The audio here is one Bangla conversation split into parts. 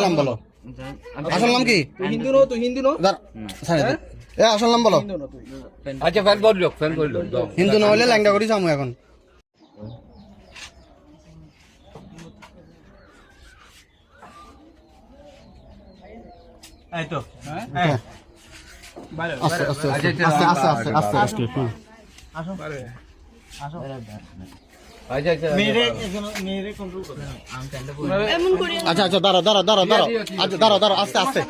নাম বলো। আসল নাম কি? তুই হিন্দু নো এ আসল নাম বলো। আচ্ছা ফ্যান বললো হিন্দু না হলে ল্যাংটা করি যাবো এখন। এই তো আস্তে আস্তে আস্তে আস্তে আস্তে আস্তে আস্তে আচ্ছা আচ্ছা মেরে কন্ট্রোল করো। আচ্ছা আচ্ছা দাঁড়া দাঁড়া দাঁড়া দাঁড়া আচ্ছা দাঁড়া দাঁড়া আস্তে আস্তে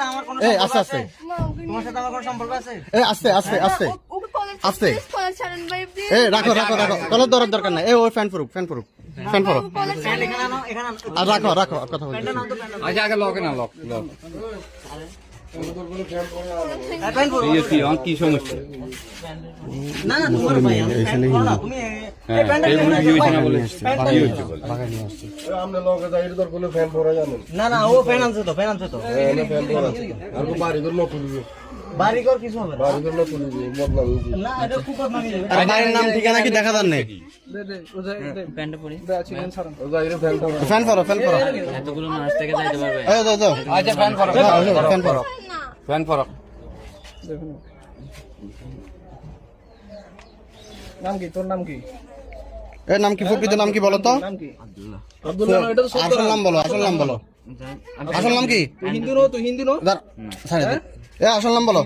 এই আস্তে আস্তে তোমার সাথে আমার কোনো সম্পর্ক আছে? এই আস্তে আস্তে আস্তে আস্তে এই রাখো রাখো রাখো কলার ধরার দরকার নাই। এই ওই fan Faruk fan Faruk fan Faruk এখানে আনো, এখানে আনো। আর রাখো রাখো কথা বলি। আচ্ছা আগে লক না লক লক প্যান্ট পরো। কি সমস্যা না না তোমার ভাই আমি প্যান্ট পরো না, তুমি এই প্যান্টটা এই কেন কি হইছে না বলে প্যান্টটা কি হইছে বলে বাগাই নিয়ে আসছি। আমরা লোকে যাই এর কোনো ফ্যান পরা জানেন না না ও ফ্যান আনছে তো ফ্যান আনছে তো না ফ্যান পরা আর কো বাড়ি ঘর নতুন বাড়ি ঘর কিছু হবে না। বাড়ি ঘর নতুন বদলাম না এটা খুব বদনামি যাবে। আর বাড়ির নাম ঠিকানা কি দেখা যান নেই? ও যাই এর ফ্যান পরা ফ্যান পরো ফ্যান পরো এতগুলো মানুষ থেকে যাইতে পারবে। এই দাও দাও আচ্ছা ফ্যান করো ফ্যান পরো ফ্যান করো নাম কি তোর নাম কি? এর নাম কি প্রকৃত নাম কি বলো তো? নাম কি? আব্দুল্লাহ এটা তো আসল নাম বলো আসল নাম বলো। আসল নাম কি? তুই হিন্দু নো দাঁড়া, ছাড়ে দে। এ আসল নাম বলো।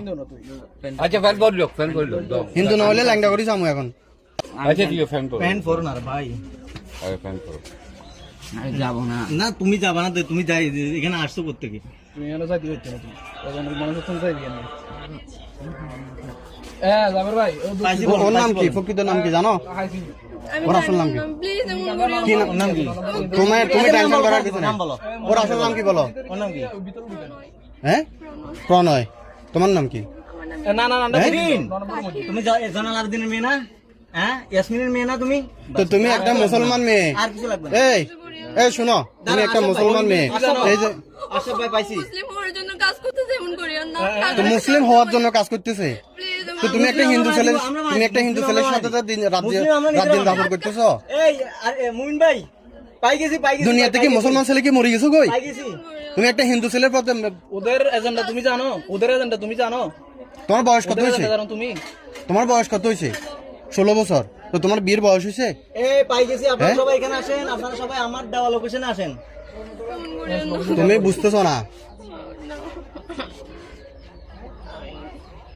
আচ্ছা ফ্যান বললো হিন্দু না হলে ল্যাংটা করি যাবো এখন। আচ্ছা ঠিক আছে ফ্যান করো প্যান্ট পরো না রে ভাই। আরে ফ্যান করো আমি যাবো না। না তুমি যাবা না, তুমি যাই এখানে আসছো করতে কি? তুমি এখানে যাইতে হচ্ছে না তুমি। এখন মনে হচ্ছে তুমি যাইবি না। জাবের ভাই ওর নাম কি? প্রকৃত নাম কি জানো? ওর আসল নাম কি? কি নাম কি? তুমি টেনশন করার কিছু নেই। নাম বলো। ওর আসল নাম কি বলো? ওর নাম কি? হ্যাঁ প্রণয়। তোমার নাম কি? না না না তুমি জানাল আবেদিনের মেয়ে না? হ্যাঁ ইয়াসমিনের মেয়ে না তুমি? তো তুমি একটা মুসলমান মেয়ে। আর কিছু লাগবে না। এই এই শোনো তুমি একটা মুসলমান মেয়ে। এই যে আশরাফ ভাই পাইছি। মুসলিম হওয়ার জন্য কাজ করতেছে এমন করিও না তো মুসলিম হওয়ার জন্য কাজ করতেছে। প্লিজ তো তুমি একটা হিন্দু ছেলে তুমি একটা হিন্দু ছেলের সাথে তো রাত দিন যাপন করতেছো। এই মুমিন ভাই পাই গেছি দুনিয়া থেকে মুসলমান ছেলে কি মরে গেছো কই? পাই গেছি। তুমি একটা হিন্দু ছেলের পথে ওদের এজেন্ডা তুমি জানো? ওদের এজেন্ডা তুমি জানো? তোমার বয়স কত হয়েছে? জানো তুমি? তোমার বয়স কত হয়েছে? 16 বছর। তো তোমার বিয়ের বয়স হয়েছে? এই পাই গেছি, আপনারা হ্যাঁ? সবাই এখানে আসেন, আপনারা সবাই আমার দেওয়া লোকেশনে আসেন। তুমি বুঝতেছো না